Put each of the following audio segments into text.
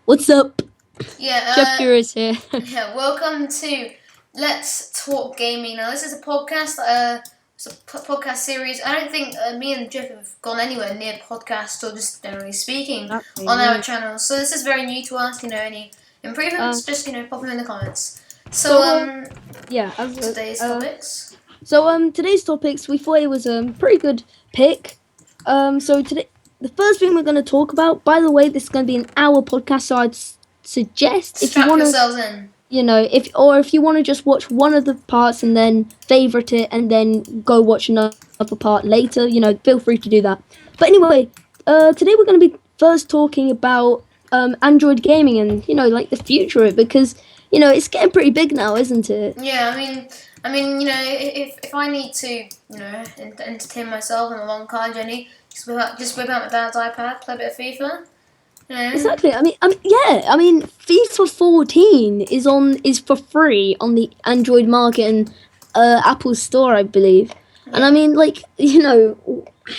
What's up? Chef Yeah, Furure is here. yeah. Welcome to Let's Talk Gaming. Now, this is a podcast. It's a podcast series. I don't think me and Jeff have gone anywhere near podcast or just generally speaking Exactly, on our yeah. channel. So this is very new to us. Any Uh, improvements? Just pop them in the comments. So so yeah, today's topics. today's topics we thought it was a pretty good pick. So today the first thing we're going to talk about. By the way, this is going to be an hour podcast, so I'd suggest if you Strap want to, yourselves in. if you want to just watch one of the parts and then favorite it and then go watch another part later, feel free to do that. But anyway, today we're going to be first talking about Android gaming and like the future of it, because it's getting pretty big now, isn't it? Yeah, if I need to, entertain myself on a long car journey, just whip out my dad's iPad, play a bit of FIFA. Exactly. Yeah. FIFA 14 is for free on the Android market and Apple Store, I believe. And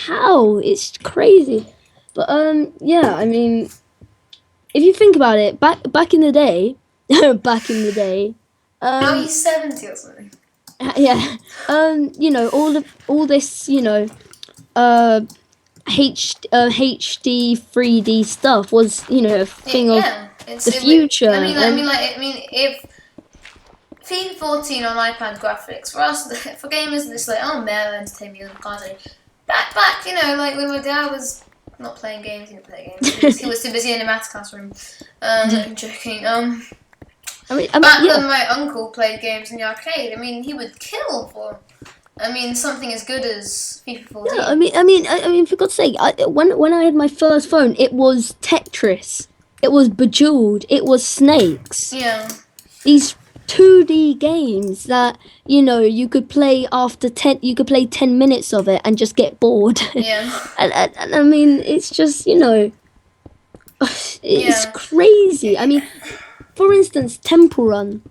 how it's crazy. But yeah. If you think about it, back in the day, back in the day, Now he's 70 or something. yeah, all this, uh, HD 3D stuff was, a thing of the future. If FIFA 14 on iPad graphics for us, for gamers, it's like, oh man, entertain me on the cartoon. Back, when my dad was not playing games, he didn't play games. He was too busy in the maths classroom. I'm joking. Back when my uncle played games in the arcade, he would kill for. Something as good as FIFA 14. Yeah, for God's sake, when I had my first phone, it was Tetris, it was Bejeweled, it was Snakes. Yeah. These 2D games that you could play after 10. You could play 10 minutes of it and just get bored. Yeah. and it's just it's crazy. For instance, Temple Run.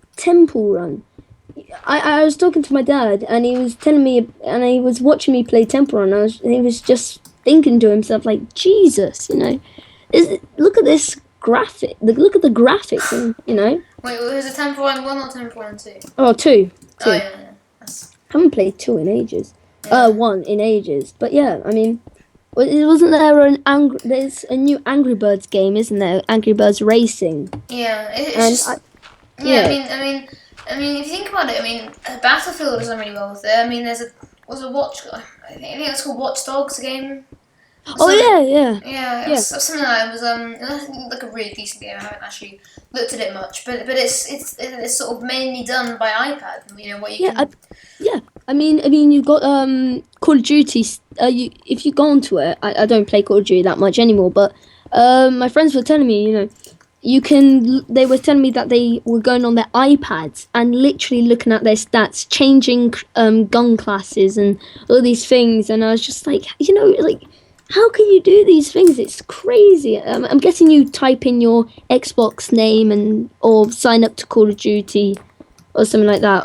I was talking to my dad, and he was telling me, and he was watching me play Temple Run. And he was just thinking to himself, like, Jesus, look at this graphic. Look at the graphics, and Wait, was it Temple Run 1 or Temple Run 2? Oh, 2. Oh, yeah. I haven't played 2 in ages. Yeah. 1 in ages. But yeah, wasn't there there's a new Angry Birds game, isn't there? Angry Birds Racing. Yeah, if you think about it, Battlefield has done really well with it. I think it's called Watch Dogs game. Oh yeah. Yeah, it's something that was like a really decent game. I haven't actually looked at it much, but it's sort of mainly done by iPad. What you can. You've got Call of Duty. If you go onto it, I don't play Call of Duty that much anymore, but my friends were telling me, they were telling me that they were going on their iPads and literally looking at their stats, changing gun classes and all these things, and I was just like, how can you do these things? It's crazy. I'm guessing you type in your Xbox name or sign up to Call of Duty or something like that,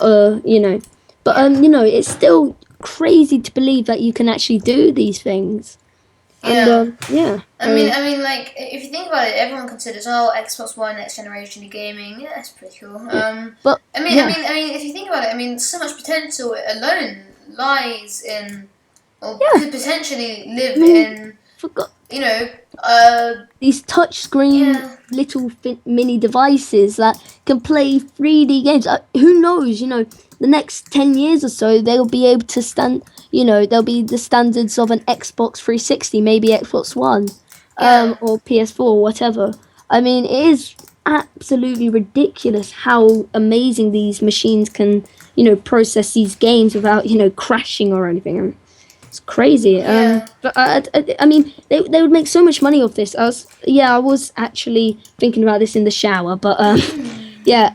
But it's still crazy to believe that you can actually do these things. Yeah. Yeah. If you think about it, everyone considers Xbox One next generation of gaming. Yeah, that's pretty cool. But if you think about it, so much potential alone lies in, or could potentially live in. These touchscreen little mini devices that can play 3D games. Who knows? The next 10 years or so, they'll be able to stand. They'll be the standards of an Xbox 360, maybe Xbox One, or PS4, or whatever. It is absolutely ridiculous how amazing these machines can, process these games without, crashing or anything. It's crazy. Yeah. But they would make so much money off this. I was actually thinking about this in the shower, but yeah.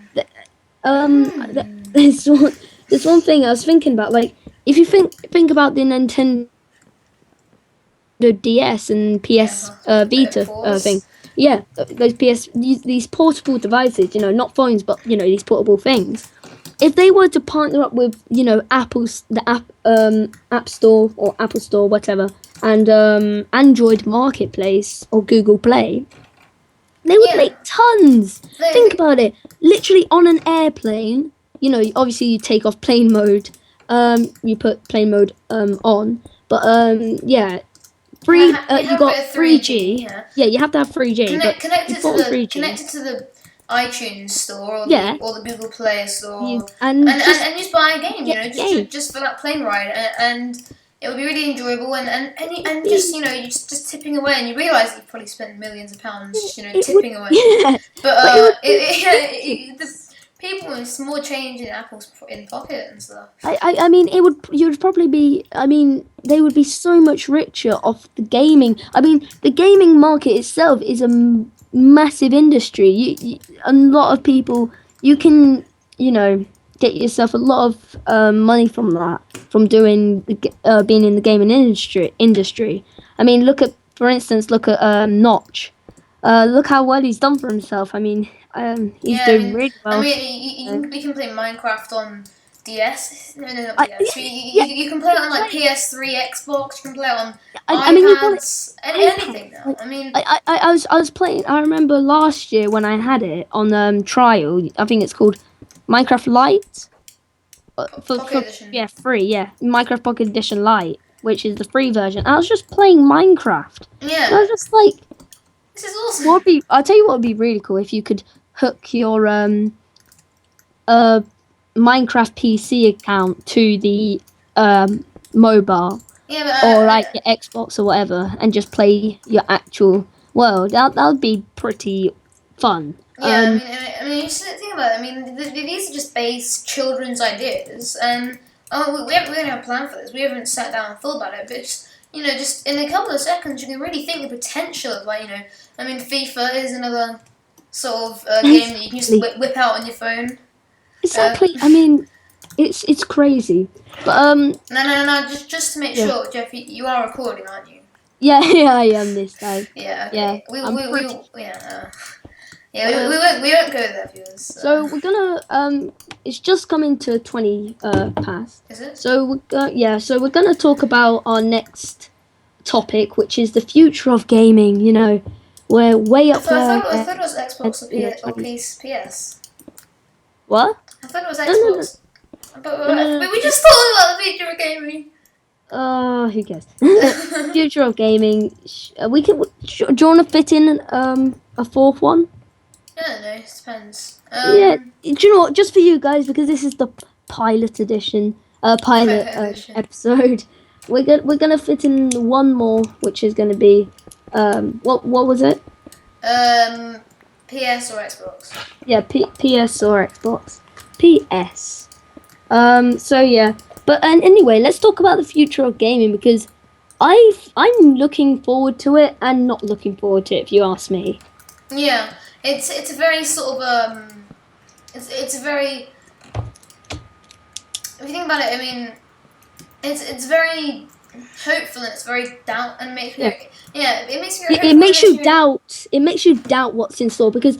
There's one thing I was thinking about. Like, if you think about the Nintendo DS and PS Vita thing, those these portable devices, not phones, but these portable things. If they were to partner up with, Apple's App Store or Apple Store, whatever, and Android Marketplace or Google Play, They would Yeah. make tons. They- Think about it. Literally on an airplane, you know, obviously you take off plane mode. You put plane mode on. But yeah, you you have a got bit of 3G. Yeah. Yeah, you have to have 3G. But before 3G, Connected to the iTunes store yeah, or the Google Play store, and just and just buy a game. You get know, a game. just for that plane ride, and it would be really enjoyable. And Be- just you're just tipping away, and you realise you've probably spent millions of pounds, it would, tipping away. yeah, But but it would the people with more change in Apple's in pocket and stuff. I mean, you would probably be, I mean, they would be so much richer off the gaming. I mean, the gaming market itself is a massive industry. A lot of people, you can, you know, get yourself a lot of money from that, from doing, being in the gaming industry. I mean, for instance, look at Notch. Look how well he's done for himself. I mean, he's doing really well. I mean, you can play Minecraft on DS. No, not I- DS. yeah, You can play it on like PS3, Xbox. You can play it on I mean, you got it. iPads. Anything now. I mean, I was playing. I remember last year when I had it on trial. I think it's called Minecraft Lite. Pocket Edition. Yeah, free. Yeah, Minecraft Pocket Edition Lite, which is the free version. I was just playing Minecraft. Yeah. And I was just like, This is awesome. I'll tell you what would be really cool if you could hook your Minecraft PC account to the mobile. Yeah, but, Or like your Xbox or whatever, and just play your actual world. That would be pretty fun. Yeah, I mean, you just think about it. I mean, these are just base children's ideas, and we don't have a plan for this. We haven't sat down and thought about it, but just, just in a couple of seconds, you can really think the potential of, like, I mean, FIFA is another sort of game that you can just whip out on your phone. Exactly. I mean, it's crazy, but No. Just to make sure, Jeff, you are recording, aren't you? Yeah, I am this time. Yeah. Okay. Yeah. We won't go there, viewers. So we're gonna it's just coming to 20 past. Is it? So we're gonna talk about our next topic, which is the future of gaming. You know, we're way up there. I thought it was Xbox or PS. What? I thought it was No. Xbox. But we just thought about the future of gaming. Who cares? Future of gaming. We can. Do you want to fit in a fourth one? I don't know. It depends. Yeah. Do you know what? Just for you guys, because this is the pilot edition. Episode. We're gonna fit in one more, which is gonna be what was it? PS or Xbox. Yeah, PS or Xbox. PS. So yeah, but anyway, let's talk about the future of gaming, because I'm looking forward to it and not looking forward to it, if you ask me. Yeah, it's a very sort of it's a very, if you think about it, I mean, it's very hopeful and it's very doubt, and makes me it makes me It makes you doubt. It makes you doubt what's in store, because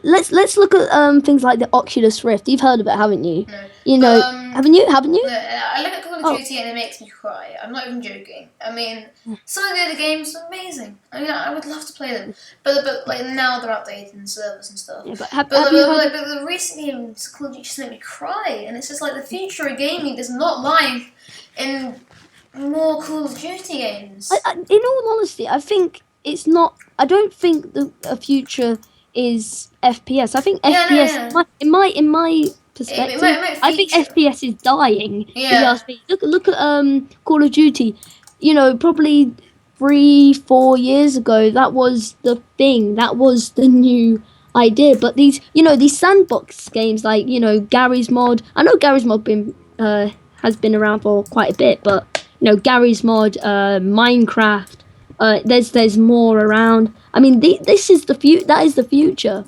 let's look at things like the Oculus Rift. You've heard of it, haven't you? No. You know, haven't you? No, I look at Call of Duty and it makes me cry. I'm not even joking. I mean, some of the other games are amazing. I mean, I would love to play them, but like now they're outdated and servers and stuff. Yeah, but But the recent games, Call of Duty, just make me cry, and it's just like the future of gaming does not lie in more Call of Duty games. In all honesty, I think it's not. I don't think the future is FPS. I think FPS. In my perspective, I think FPS is dying. Yeah. If you ask me. Look at Call of Duty. You know, probably 3-4 years ago, that was the thing. That was the new idea. But these sandbox games like Gary's Mod. I know Gary's Mod has been around for quite a bit, but Gary's Mod, Minecraft. There's more around. I mean, this is that is the future.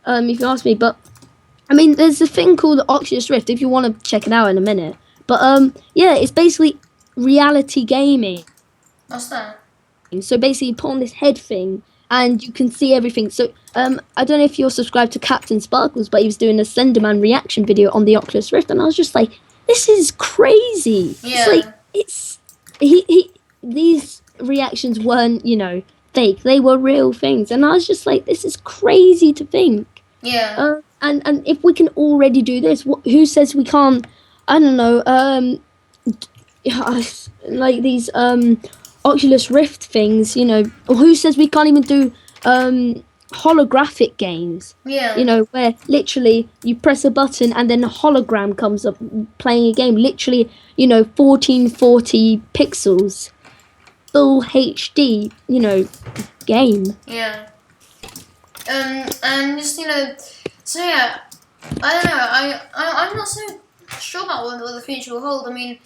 If you ask me, but I mean, there's a thing called the Oculus Rift. If you want to check it out in a minute, but yeah, it's basically reality gaming. What's that? So basically, you put on this head thing, and you can see everything. So I don't know if you're subscribed to Captain Sparkles, but he was doing a Slenderman reaction video on the Oculus Rift, and I was just like, this is crazy. Yeah. It's like these reactions weren't fake. They were real things. And I was just like, this is crazy to think. Yeah. And if we can already do this, who says we can't? I don't know. Like these Oculus Rift things. Who says we can't even do holographic games? Yeah. Where literally you press a button and then a hologram comes up playing a game. Literally, 1440 pixels, full HD. Game. Yeah. And just so yeah, I don't know. I'm not so sure about what the future will hold. I mean,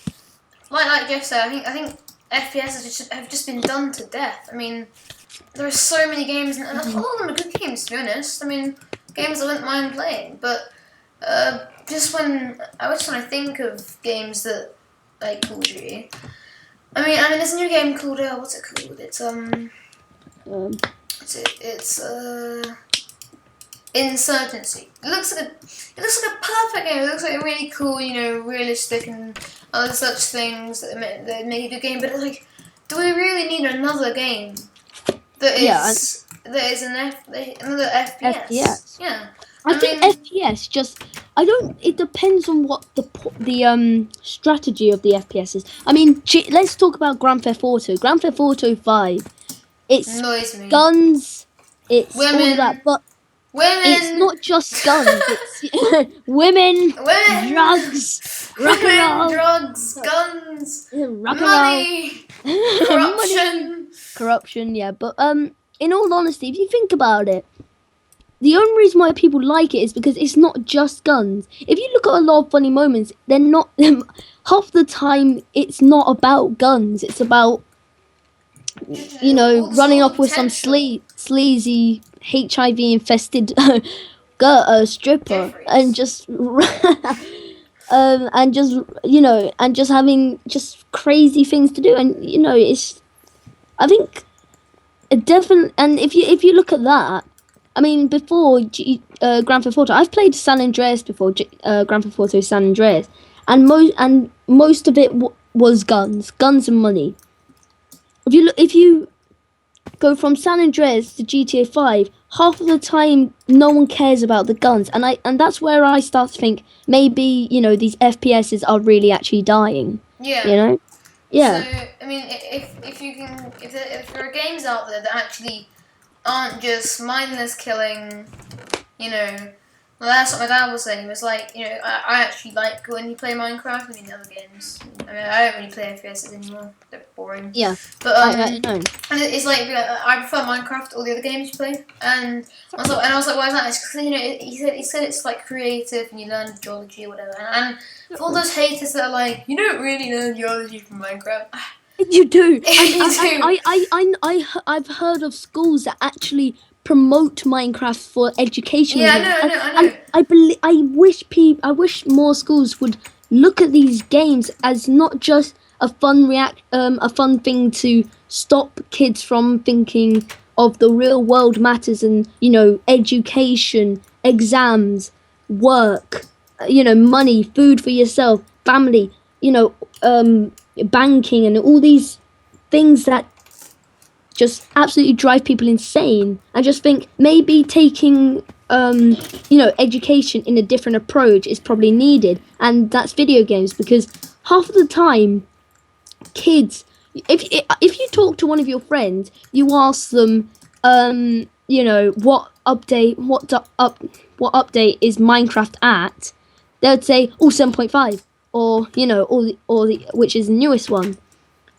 like Jeff said, I think FPS have just been done to death. I mean, there are so many games, and a lot of them are good games, to be honest. I mean, games I wouldn't mind playing, but just when I think of games that like Call of Duty. I mean, there's a new game called what's it called? It's Insurgency. It looks like a perfect game. It looks like a really cool, realistic and other such things that make a good game. But it's like, do we really need another game that is another FPS? Yeah. I think FPS it depends on what the strategy of the FPS is. I mean, let's talk about Grand Theft Auto. Grand Theft Auto 5. It's annoys me. Guns. It's women, all of that, but women. It's not just guns. It's women, drugs, rock and roll, drugs, guns, rock money, and roll. Corruption. Yeah, but in all honesty, if you think about it, the only reason why people like it is because it's not just guns. If you look at a lot of funny moments, they're not. Half the time, it's not about guns. It's about running off with some sleazy HIV infested stripper and just and just having just crazy things to do, and it's I think definitely. And if you look at that, I mean, before Grand Theft Auto, I've played San Andreas before, Grand Theft Auto San Andreas, and most of it was guns and money. If you go from San Andreas to GTA 5, half of the time no one cares about the guns, and that's where I start to think maybe these FPSs are really actually dying. Yeah. Yeah. So I mean, if there are games out there that actually aren't just mindless killing, well, that's what my dad was saying. He was like, I actually like when you play Minecraft. I mean, other games. I mean, I don't really play FPSs anymore. They're boring. Yeah. But I know. and it's like I prefer Minecraft to all the other games you play. And I was like, why is that? It's because he said it's like creative and you learn geology or whatever. And for all those haters that are like, you don't really learn geology from Minecraft. You do. I've heard of schools that actually promote Minecraft for education. Yeah, I know. And I wish more schools would look at these games as not just a fun thing to stop kids from thinking of the real world matters and education, exams, work, money, food for yourself, family, banking, and all these things that just absolutely drive people insane. I just think maybe taking education in a different approach is probably needed, and that's video games, because half of the time kids, if you talk to one of your friends, you ask them what update is Minecraft at, they would say 7.5, or which is the newest one.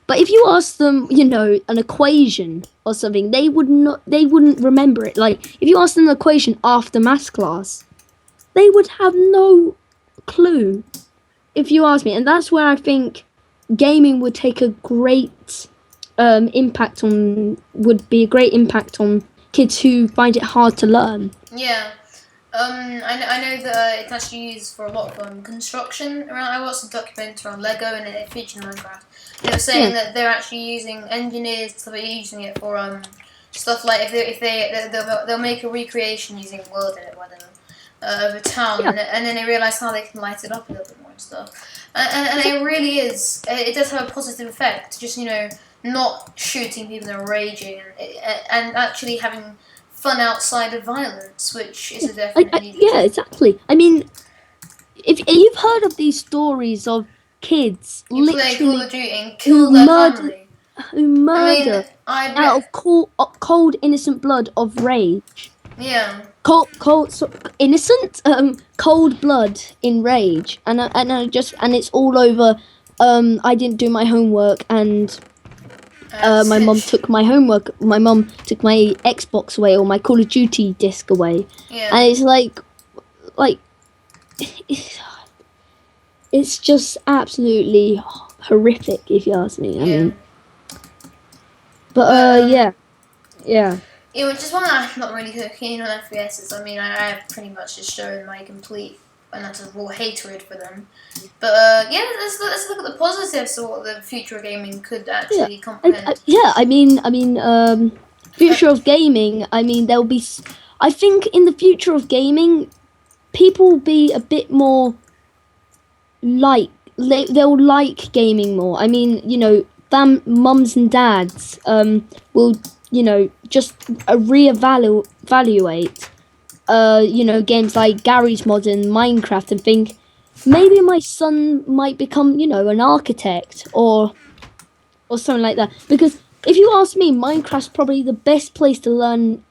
But if you ask them, an equation or something, they wouldn't remember it. Like, if you ask them an equation after maths class, they would have no clue, if you ask me. And that's where I think gaming would take a great impact on kids who find it hard to learn. Yeah. I know that it's actually used for a lot of construction around. I watched a documentary on Lego and it featured Minecraft. They were saying that they're actually using engineers to be using it for stuff like they'll make a recreation using wood and whatever of a town, and then they realise how they can light it up a little bit more and stuff. And it really is. It does have a positive effect. Just not shooting people and raging, and actually having fun outside of violence, which is a definite need. Yeah, exactly. I mean, if you've heard of these stories of kids You play Call literally of Duty and who kill their murder, family. who murder I out of cold innocent blood of rage. yeah. Innocent, cold blood in rage, and it's all over. I didn't do my homework, and my mum took my homework. My mum took my Xbox away or my Call of Duty disc away, Yeah. and it's like, it's just absolutely horrific, if you ask me. I mean, but yeah. Yeah, which is why I'm not really keen on FPSs. I mean, I have pretty much just shown my complete and utter raw hatred for them. But yeah, let's look at the positives of what the future of gaming could actually comprehend. Future of gaming. I mean, there'll be. I think in the future of gaming, people will be a bit more they'll like gaming more. I mean, mums and dads will just reevaluate games like Gary's Mod and Minecraft and think maybe my son might become an architect or something like that. Because if you ask me, Minecraft's probably the best place to learn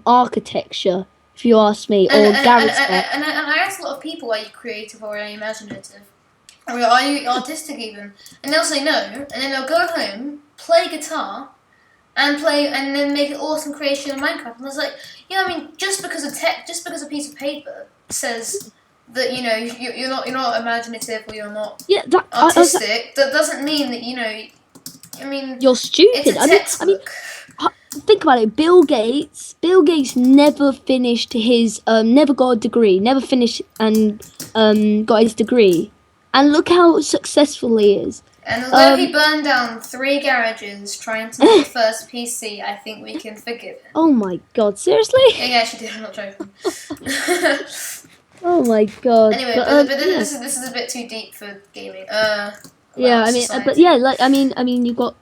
architecture, if you ask me, or Gary's Mod. And I ask a lot of people, are you creative or are you imaginative? Or are you artistic even? And they'll say no, and then they'll go home, play guitar, and then make an awesome creation in Minecraft. And I was like, yeah, I mean, just because a piece of paper says that you're not imaginative or you're not artistic, that doesn't mean that I mean, you're stupid. It's a textbook. I mean, think about it. Bill Gates never finished his never got a degree, never finished and got his degree. And look how successful he is. And although he burned down 3 garages trying to make the first PC, I think we can forgive him. Oh my god, seriously? Yeah, he actually did, I'm not joking. Oh my god. Anyway, but this is a bit too deep for gaming. Yeah, I mean, but yeah, like I mean, you got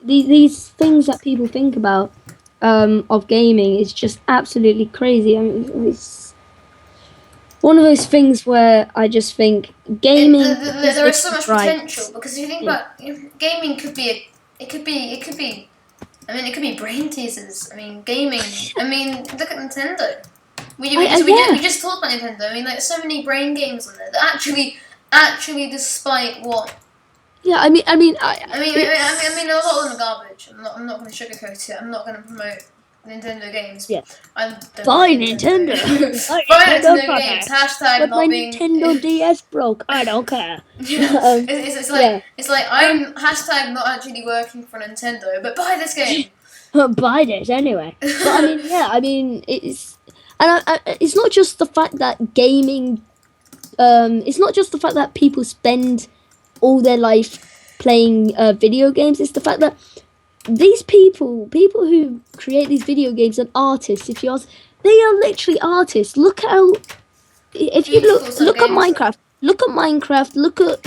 these things that people think about of gaming is just absolutely crazy. I mean, it's one of those things where I just think gaming. There is so much potential because if you think about gaming, could be. I mean, it could be brain teasers. I mean, gaming. I mean, look at Nintendo. We just talked about Nintendo. I mean, like so many brain games on there that actually, despite what. Yeah, I mean, a lot of them are garbage. I'm not going to sugarcoat it. I'm not going to promote Nintendo games. Yeah. Buy Nintendo. Buy Nintendo games. Hashtag but not my being. Nintendo DS broke. I don't care. It's like I'm hashtag not actually working for Nintendo, but buy this game. Buy this anyway. But I mean, it's and it's not just the fact that gaming. It's not just the fact that people spend all their life playing video games. It's the fact that these people who create these video games are artists. If you ask, they are literally artists. Look how, if you look at Minecraft, look at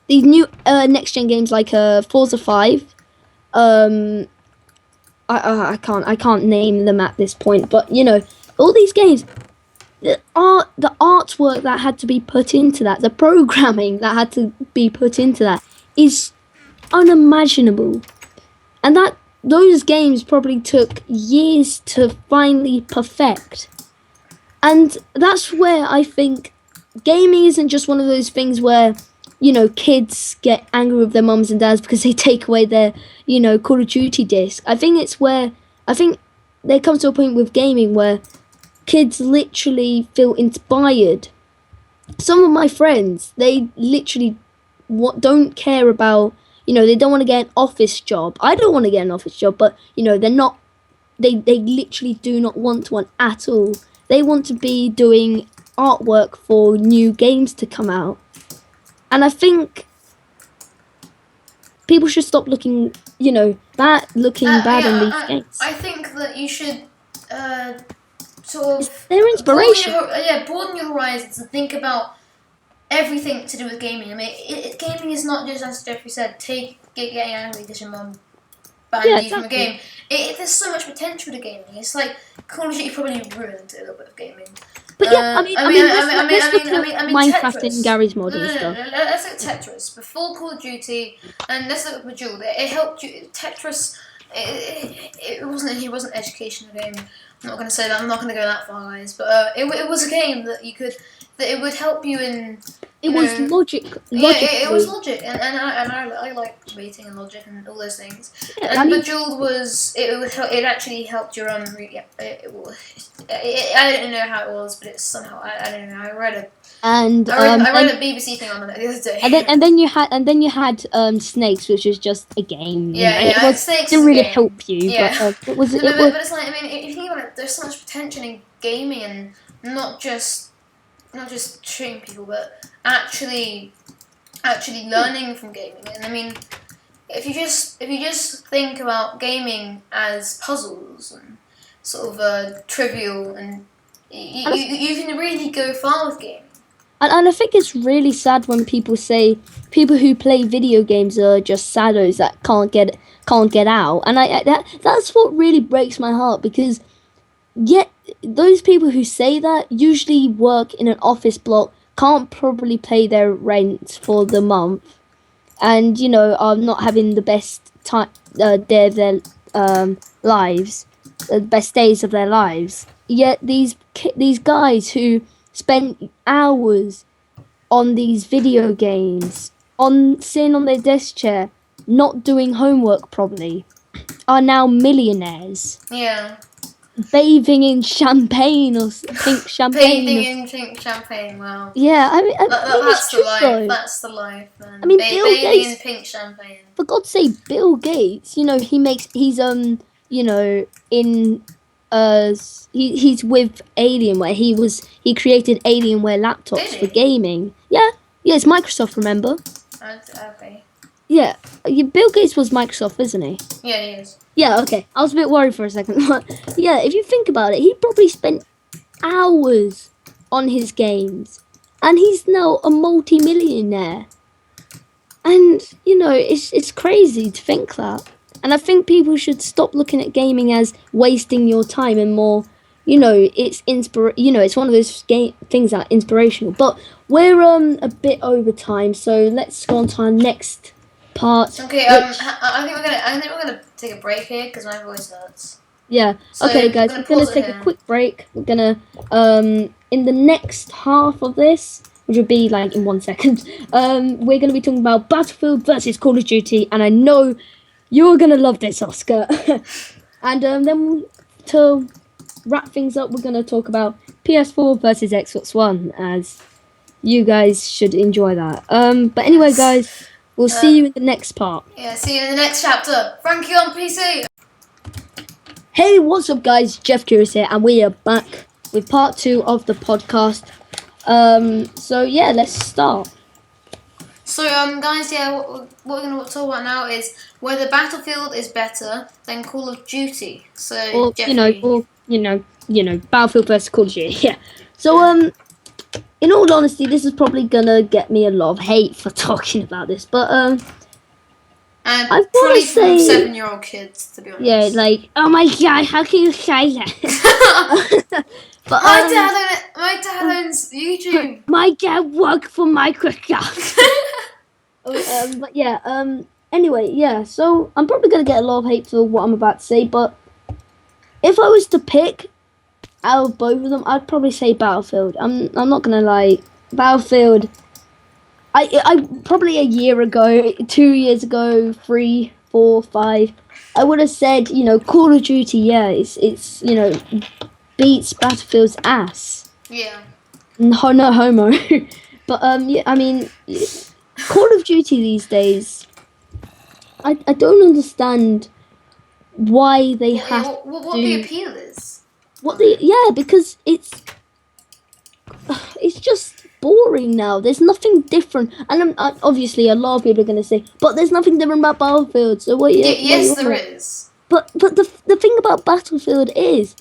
these new next gen games like Forza 5. I can't name them at this point, but all these games. The artwork that had to be put into that, the programming that had to be put into that is unimaginable. And those games probably took years to finally perfect. And that's where I think gaming isn't just one of those things where, kids get angry with their mums and dads because they take away their, Call of Duty disc. I think there comes to a point with gaming where kids literally feel inspired. Some of my friends, they literally don't care about, they don't want to get an office job. I don't want to get an office job, but, they're not, they literally do not want one at all. They want to be doing artwork for new games to come out. And I think people should stop looking, bad on these games. I think that you should, sort of their inspiration. Broaden your horizons and think about everything to do with gaming. I mean, gaming is not just, as Jeffrey said, getting angry because your mum banned you from a game. There's so much potential to gaming. It's like Call of Duty probably ruined a little bit of gaming. But yeah, let's look at Minecraft Tetris. and Garry's Mod and stuff. Let's look at Tetris. Before Call of Duty, and let's look at Bejeweled. It helped you. Tetris, it wasn't an educational game. I'm not going to say that. I'm not going to go that far, guys. But it was a game that it would help you in. It was logic. Yeah, it was logic, and I like debating and logic and all those things. Yeah, and Bejeweled it actually helped your I don't know how it was, but it's somehow I don't know. I read a BBC thing on it the other day. And then you had Snakes, which was just a game. Snakes didn't really help you. Yeah. But but it's like, I mean, if you think about it, there's so much potential in gaming, and not just treating people, but actually learning from gaming. And I mean, if you just think about gaming as puzzles and sort of trivial, and you can really go far with gaming. And I think it's really sad when people say people who play video games are just saddos that can't get out. And that's what really breaks my heart, because yet those people who say that usually work in an office block, can't probably pay their rent for the month, and are not having the best day of their lives, the best days of their lives. Yet these guys who spent hours on these video games, sitting on their desk chair, not doing homework properly, are now millionaires. Yeah. Bathing in champagne or pink champagne. Bathing in pink champagne, wow. Yeah, I mean that's the life. Though. That's the life, man. I mean, Bill Gates, in pink champagne. For God's sake, Bill Gates. He's in he's with Alienware. He created Alienware laptops for gaming. Yeah, it's Microsoft. Remember? Okay. Yeah, Bill Gates was Microsoft, isn't he? Yeah, he is. Yeah, okay. I was a bit worried for a second. Yeah, if you think about it, he probably spent hours on his games, and he's now a multi-millionaire. And it's crazy to think that. And I think people should stop looking at gaming as wasting your time, and more, it's it's one of those things that are inspirational. But we're a bit over time, so let's go on to our next part. Okay, I think we're gonna take a break here because my voice hurts. Yeah. So okay, guys, we're gonna take a quick break. We're gonna in the next half of this, which will be like in 1 second, we're gonna be talking about Battlefield versus Call of Duty, and I know you're gonna love this, Oscar. And then to wrap things up, we're gonna talk about PS4 versus Xbox One, as you guys should enjoy that. But anyway, guys, we'll see you in the next part. Yeah, see you in the next chapter. Frankie on PC. Hey, what's up, guys? Jeff Curious here, and we are back with part 2 of the podcast. So yeah, let's start. So guys, yeah, what we're gonna talk about now is whether Battlefield is better than Call of Duty. So Jeffrey, Battlefield versus Call of Duty. Yeah. So in all honesty, this is probably gonna get me a lot of hate for talking about this, but and I've probably say, from 7-year-old kids, to be honest. Yeah, like, oh my god, how can you say that? But my dad owns YouTube. My dad worked for Microsoft. But yeah, anyway, yeah, so I'm probably gonna get a lot of hate for what I'm about to say, but if I was to pick out of both of them, I'd probably say Battlefield. I'm not gonna lie, Battlefield. I probably a year ago, 2 years ago, 3, 4, 5, I would have said, Call of Duty. Yeah, it's beats Battlefield's ass. Yeah. No homo. But yeah, I mean, Call of Duty these days, I don't understand why they have what the appeal is. Because it's just boring now. There's nothing different, and obviously a lot of people are going to say, but there's nothing different about Battlefield. So what? Yes, there is. But the thing about Battlefield is,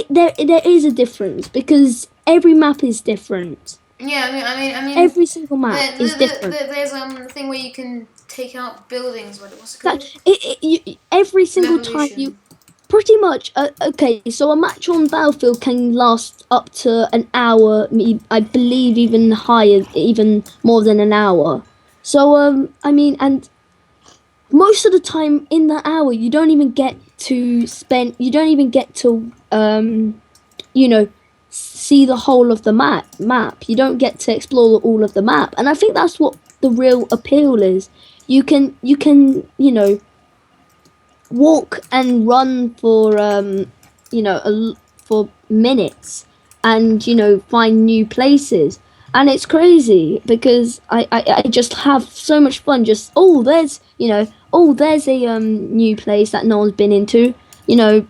there is a difference, because every map is different. Yeah, I mean, Every single map is different. there's the thing where you can take out buildings. What's it Like called? every single time you, Revolution. pretty much. Okay, so a match on Battlefield can last up to an hour. I believe even higher, even more than an hour. So I mean, and most of the time in that hour, you don't even get to spend. You don't even get to you know, see the whole of the map. You don't get to explore all of the map, and I think that's what the real appeal is. You know, walk and run for you know for minutes, and you know, find new places. And it's crazy because I just have so much fun. Just, oh, there's, you know, oh, there's a new place that no one's been into. You know,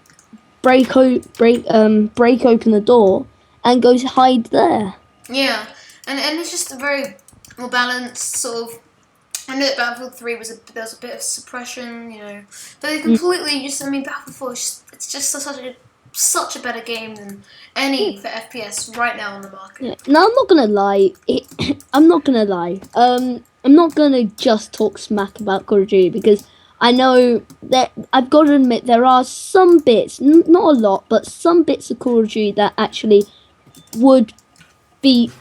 break open the door and go hide there. Yeah, and it's just a very well balanced sort of. I know that Battlefield 3 there was a bit of suppression, you know, but they Mm. completely just. I mean, Battlefield 4 it's just such a better game than any for FPS right now on the market. Yeah. No, I'm not gonna lie. I'm not gonna lie. I'm not gonna just talk smack about Call of Duty because I know that I've got to admit there are some bits, not a lot, but some bits of Call of Duty that actually would beat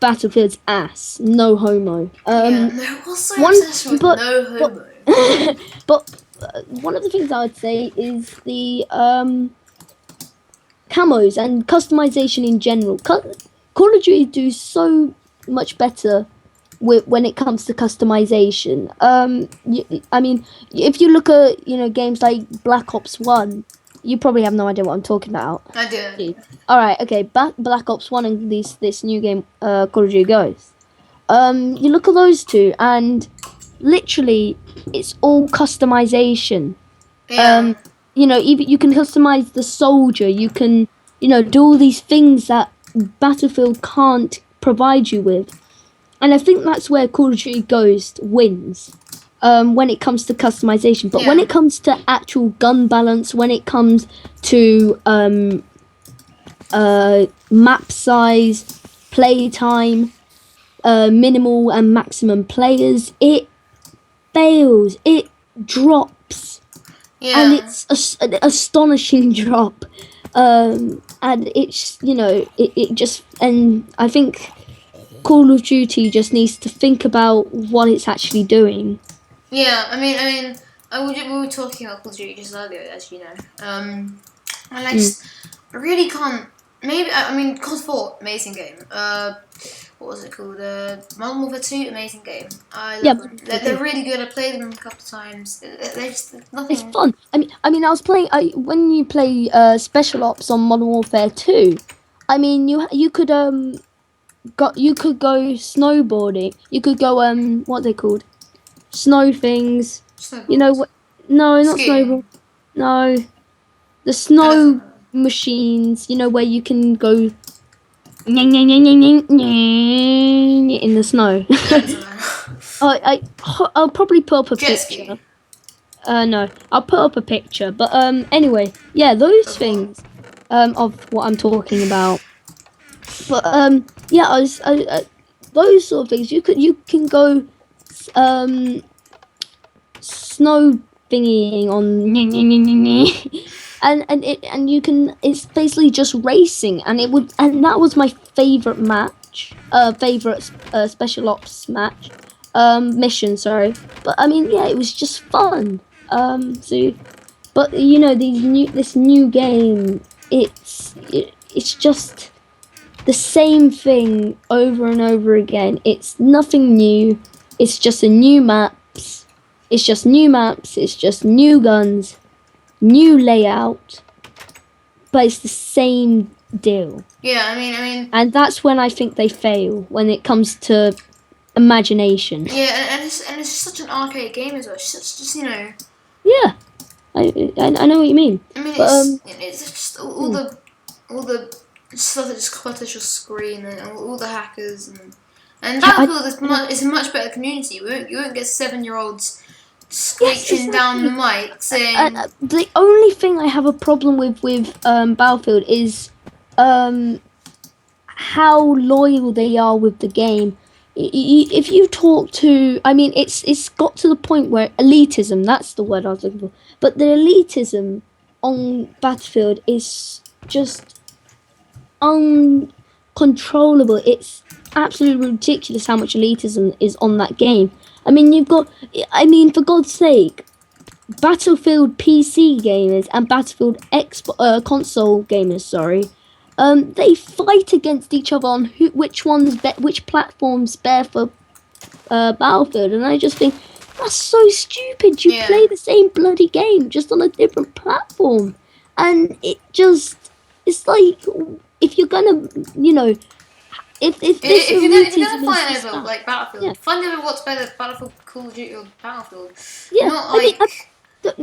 Battlefield's ass. No homo. Yeah, they're also One, obsessed with but no but homo. but one of the things I would say is the camos and customization in general. Call of Duty do so much better when it comes to customization. I mean, if you look at, you know, games like Black Ops 1, you probably have no idea what I'm talking about. I do. All right, okay, Black Ops 1 and this new game, Call of Duty Ghosts. You look at those two, and literally, it's all customization. Yeah. You know, even you can customize the soldier. You can, you know, do all these things that Battlefield can't provide you with. And I think that's where Call of Duty Ghost wins. When it comes to customization, but when Yeah. it comes to actual gun balance, when it comes to map size, play time, minimal and maximum players, it fails. It drops, and Yeah. it's an astonishing drop. And it's, you know, it just, and I think Call of Duty just needs to think about what it's actually doing. Yeah, we were talking about Call of Duty just earlier, as you know. And Mm. I really can't. Maybe I mean, COD 4, amazing game. What was it called? Modern Warfare 2, amazing game. I Yeah, love them. They're really good. I played them a couple of times. There's it's nothing. fun. I was playing. When you play Special Ops on Modern Warfare 2, I mean, you could you could go snowboarding. You could go what they called, snow things. You know Snowboards. what? No, not snowboard. Skiing. No, the I don't snow know. machines. You know, where you can go in the snow. I don't know. I'll probably put up a Jet picture. ski. No, I'll put up a picture. But anyway, yeah, those Of what? things of what I'm talking about. But yeah, those sort of things. You can go um snow thingying on and you can, it's basically just racing, and that was my favorite match, favorite special ops match, mission, sorry. But I mean, yeah, it was just fun. So, but you know, this new game, it's just the same thing over and over again. It's nothing new. It's just a new maps. It's just new maps. It's just new guns, new layout, but it's the same deal. Yeah, I mean. And that's when I think they fail, when it comes to imagination. Yeah, and it's such an arcade game as well. It's just you know. Yeah, I know what you mean. I mean, But it's just all the stuff that just clutters your screen and all the hackers and yeah, Battlefield is a much better community. You won't get 7-year-olds yes, screeching down the exactly. mic saying The only thing I have a problem with Battlefield is how loyal they are with the game. If you talk to, I mean, it's got to the point where elitism, that's the word I was looking for. But the elitism on Battlefield is just uncontrollable. It's absolutely ridiculous how much elitism is on that game. I mean, I mean, for God's sake, Battlefield PC gamers and Battlefield console gamers, sorry, they fight against each other on which platforms bear for Battlefield, and I just think that's so stupid. You play the same bloody game just on a different platform, and it's like if you're gonna, you know, if you're gonna fight over like Battlefield, yeah. find over what's better, Battlefield, Call of Duty, or Battlefield. Yeah, Not like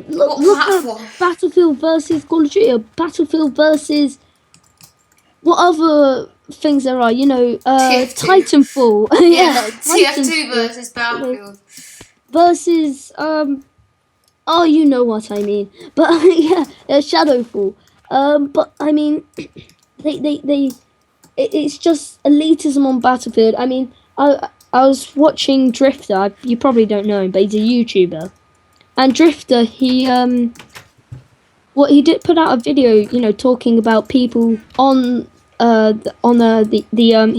look at Battlefield versus Call of Duty, or Battlefield versus what other things there are, you know, Titanfall. Yeah, Titanfall, TF2 versus Battlefield. Versus, oh, you know what I mean. But, yeah, Shadowfall. But, I mean, it's just elitism on Battlefield. I mean, I was watching Drifter. You probably don't know him, but he's a YouTuber. And Drifter, he did put out a video, you know, talking about people on he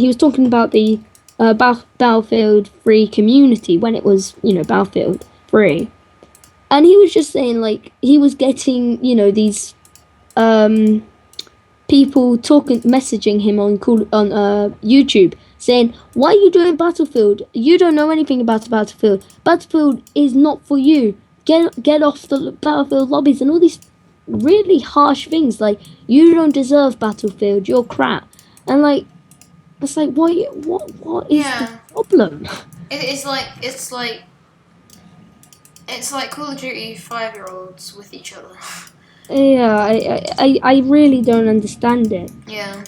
was talking about the Battlefield 3 community when it was, you know, Battlefield 3, and he was just saying, like, he was getting, you know, these people messaging him on YouTube saying, why are you doing Battlefield? You don't know anything about Battlefield. Battlefield is not for you. Get off the Battlefield lobbies, and all these really harsh things, like, you don't deserve Battlefield, you're crap. And like, it's like, what is the problem? It's like Call of Duty 5-year-olds with each other. Yeah, I really don't understand it. Yeah.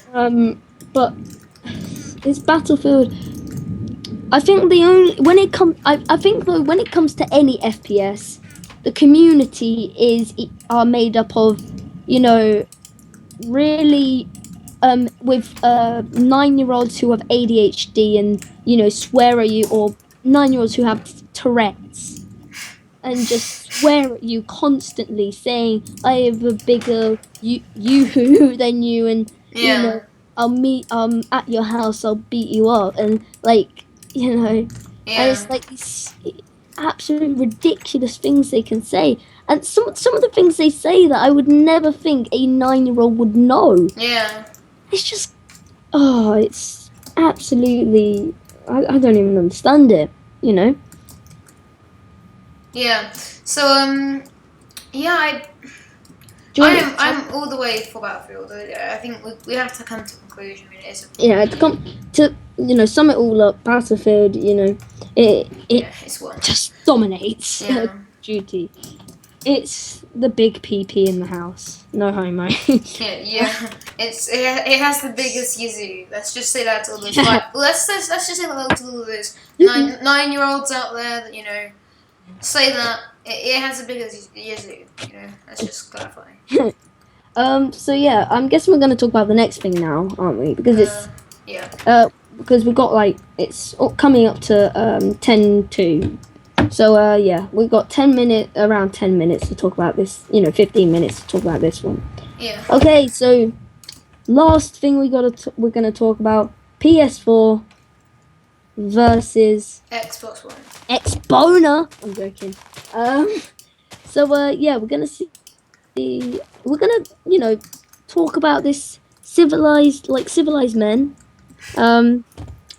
But it's Battlefield. I think when it comes to any FPS, the community are made up of, you know, really with 9-year-olds who have ADHD and, you know, swear at you, or 9-year-olds who have Tourette's and just swear at you constantly, saying, I have a bigger you than you, and you know, I'll meet at your house, I'll beat you up, and like, you know, and it's like these absolutely ridiculous things they can say, and some of the things they say that I would never think a 9-year-old would know. Yeah. It's just, it's absolutely, I don't even understand it, you know. Yeah. So yeah, I'm all the way for Battlefield. I think we have to come to a conclusion. I mean, to you know, sum it all up, Battlefield, you know, it's one. just dominates duty. It's the big PP in the house. No homo. yeah. It has the biggest yazoo. Let's just say that to all those. Let's just say that to all those 9-year-olds out there that, you know, say that it has the biggest yazoo. You know, let's just clarify. So yeah, I'm guessing we're gonna talk about the next thing now, aren't we? Because because we got, like, it's coming up to 10:02. So yeah, we've got around 10 minutes to talk about this. You know, 15 minutes to talk about this one. Yeah. Okay, so last thing we're gonna talk about, PS4 versus Xbox One. Xboner. I'm joking. So yeah, we're gonna you know, talk about this civilized men. I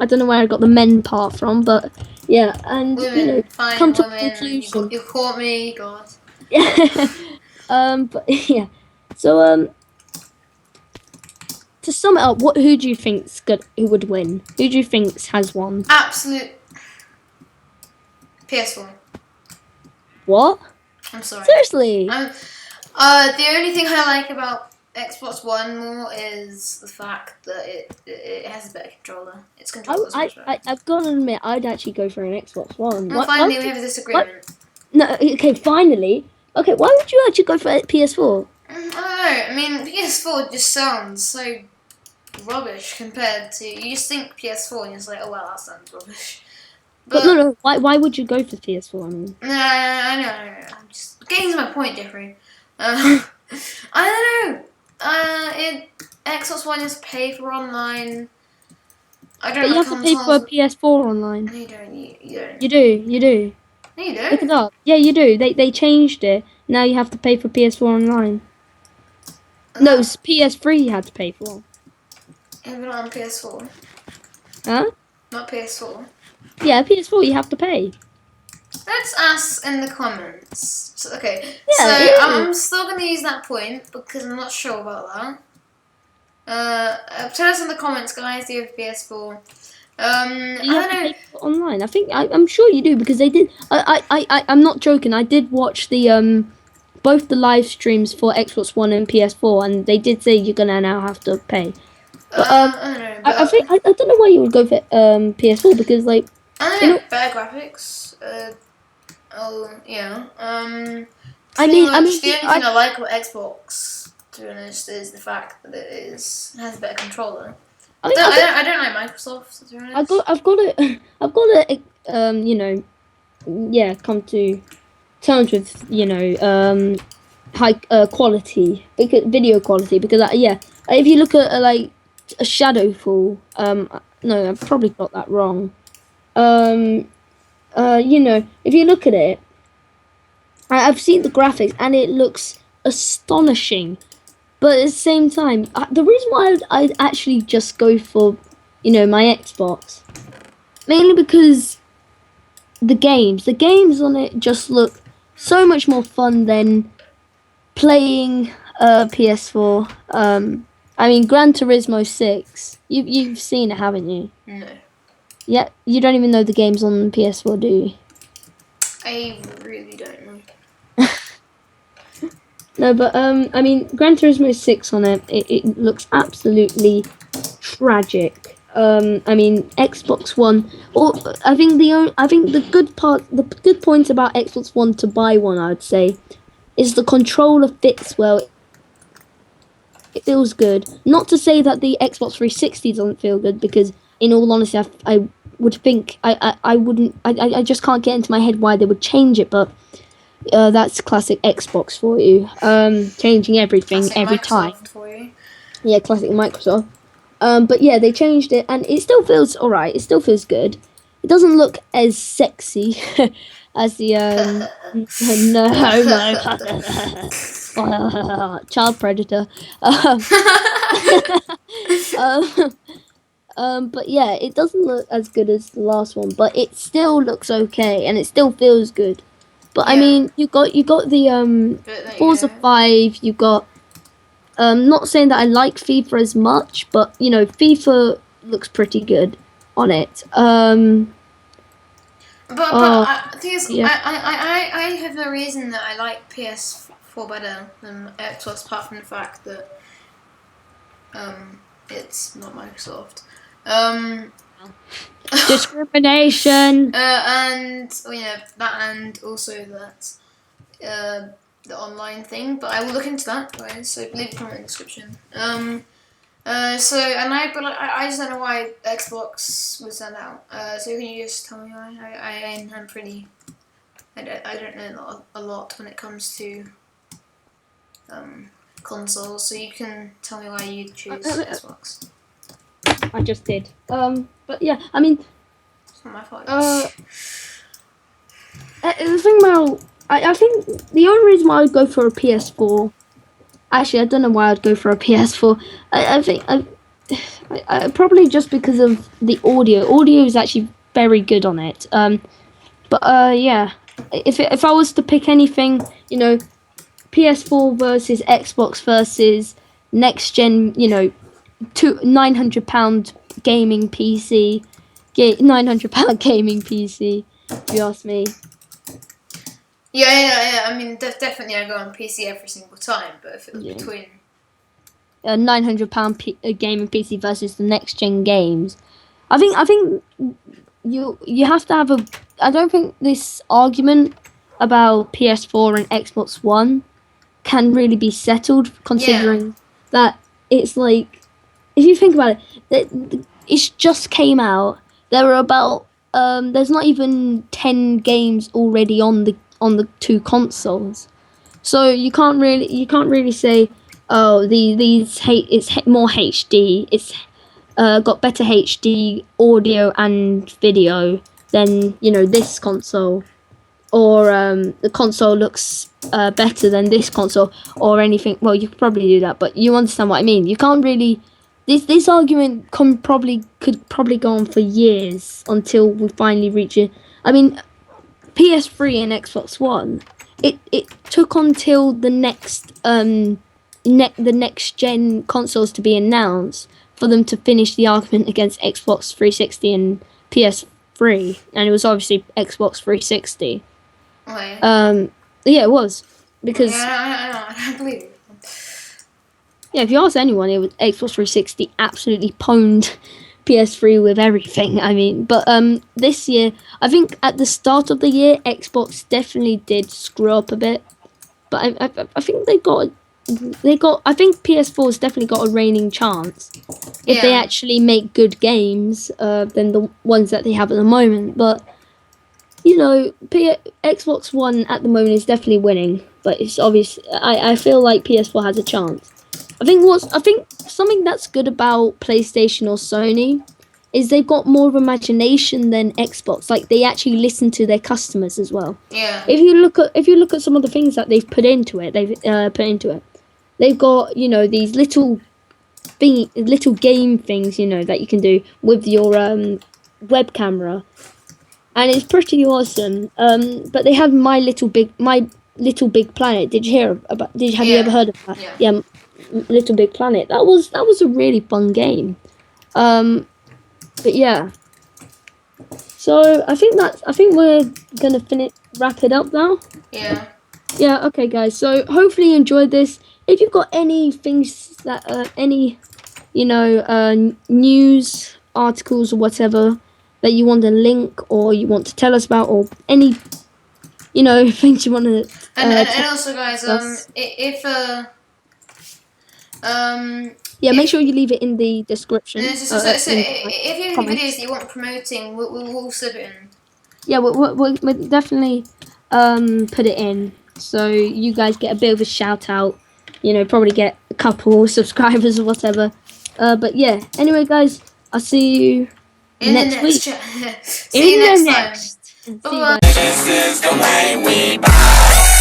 don't know where I got the men part from, but yeah, and women, you know, fine, come to women, a conclusion. You caught me, God. But yeah, so to sum it up, who do you think's good? Who would win? Who do you think has won? Absolute PS4. What? I'm sorry. Seriously? The only thing I like about Xbox One more is the fact that it has a better controller. Its controller is much better. I've got to admit, I'd actually go for an Xbox One. Well, finally, we have a disagreement. No, okay, finally. Okay, why would you actually go for PS4? I don't know. I mean, PS4 just sounds so rubbish compared to. You just think PS4 and you're just like, oh well, that sounds rubbish. But no. Why would you go for PS4? I mean, I know. I'm just getting to my point, Jeffrey. I don't know. Xbox One is pay for online. I don't but know. you have to pay for a PS4 online. No, you don't. You don't. You do. No, you don't. Look it up. Yeah, you do. They changed it. Now you have to pay for PS4 online. No, it's PS3 you had to pay for. Yeah, but not on PS4. Huh? Not PS4. Yeah, PS4 you have to pay. Let's ask in the comments. So, okay, Yeah, so yeah. I'm still going to use that point because I'm not sure about that. Tell us in the comments, guys, do you have PS4? I You have don't to know. pay for it online. I'm sure you do because they did. I'm not joking. I did watch the both the live streams for Xbox One and PS4, and they did say you're gonna now have to pay. But I don't know. But, I think I don't know why you would go for PS4 because like I don't know, better graphics. Yeah. I The mean, only thing I like about Xbox, to be honest, is the fact that it has a better controller. I don't like Microsoft, to be honest. I've got to you know, yeah, come to terms with high quality video quality because yeah, if you look at like a Shadowfall, no, I probably got that wrong. If you look at it, I've seen the graphics and it looks astonishing. But at the same time, the reason why I'd actually just go for, my Xbox, mainly because the games on it just look so much more fun than playing PS4. I mean, Gran Turismo 6. You've seen it, haven't you? No. Yeah, you don't even know the games on PS4, do you? I really don't know. No, but I mean, Gran Turismo 6 on it looks absolutely tragic. I mean, Xbox One. Or I think the good point about Xbox One to buy one, I would say, is the controller fits well. It feels good. Not to say that the Xbox 360 doesn't feel good, because in all honesty, I would think I wouldn't. I just can't get into my head why they would change it, but. That's classic Xbox for you. Changing everything Classic every Microsoft time. For you. Yeah, classic Microsoft. But yeah, they changed it, and it still feels alright. It still feels good. It doesn't look as sexy as the no child predator. But yeah, it doesn't look as good as the last one, but it still looks okay, and it still feels good. But Yeah. I mean, you got the Forza 5. You got not saying that I like FIFA as much, but FIFA looks pretty good on it. The thing is, yeah. I have no reason that I like PS4 better than Xbox, apart from the fact that it's not Microsoft. Discrimination. And that, and also that the online thing. But I will look into that, guys. So leave a comment in the description. I just don't know why Xbox was sent out. So can you just tell me why? I'm pretty. I don't know a lot when it comes to consoles. So you can tell me why you choose Xbox. I just did. But yeah, I mean. It's not my fault. The thing about I think the only reason why I'd go for a PS4. Actually, I don't know why I'd go for a PS4. I think I probably just because of the audio. Audio is actually very good on it. Yeah, if I was to pick anything, PS4 versus Xbox versus next gen, £900 gaming PC, £900 gaming PC. If you ask me. Yeah. I mean, definitely I go on PC every single time, but if it was between a £900 gaming PC versus the next gen games, I think you have to have a. I don't think this argument about PS4 and Xbox One can really be settled, considering that it's like if you think about it, it's just came out. There are about there's not even 10 games already on the two consoles. So you can't really say, oh, it's more HD. It's got better HD audio and video than this console, or the console looks better than this console, or anything. Well, you could probably do that, but you understand what I mean. You can't really. This argument could probably go on for years until we finally reach it. I mean, PS3 and Xbox One. It took until the next gen consoles to be announced for them to finish the argument against Xbox 360 and PS3, and it was obviously Xbox 360. Wait. Yeah, it was because I don't believe it. yeah, if you ask anyone, it was Xbox 360 absolutely pwned PS3 with everything. I mean, but this year, I think at the start of the year, Xbox definitely did screw up a bit. But I think I think PS4's definitely got a reigning chance if they actually make good games than the ones that they have at the moment. But Xbox One at the moment is definitely winning, but it's obvious. I feel like PS4 has a chance. I think something that's good about PlayStation or Sony is they've got more of imagination than Xbox. Like, they actually listen to their customers as well. Yeah. If you look at some of the things that they've put into it, they've got these little game things that you can do with your web camera, and it's pretty awesome. But they have My Little Big Planet. Did you hear about? Have you ever heard of that? Yeah. Little Big Planet. That was a really fun game. But yeah. So I think we're gonna wrap it up now. Yeah. Yeah. Okay, guys. So hopefully you enjoyed this. If you've got any things that any news articles or whatever that you want to link or you want to tell us about, or any things you want to and also, guys, make sure you leave it in the description. So if you have any videos that you want promoting, we'll slip it in. Yeah, we'll definitely put it in, so you guys get a bit of a shout out. Probably get a couple subscribers or whatever. But yeah. Anyway, guys, I'll see you next week. See you next time. Bye bye. This is the way we buy.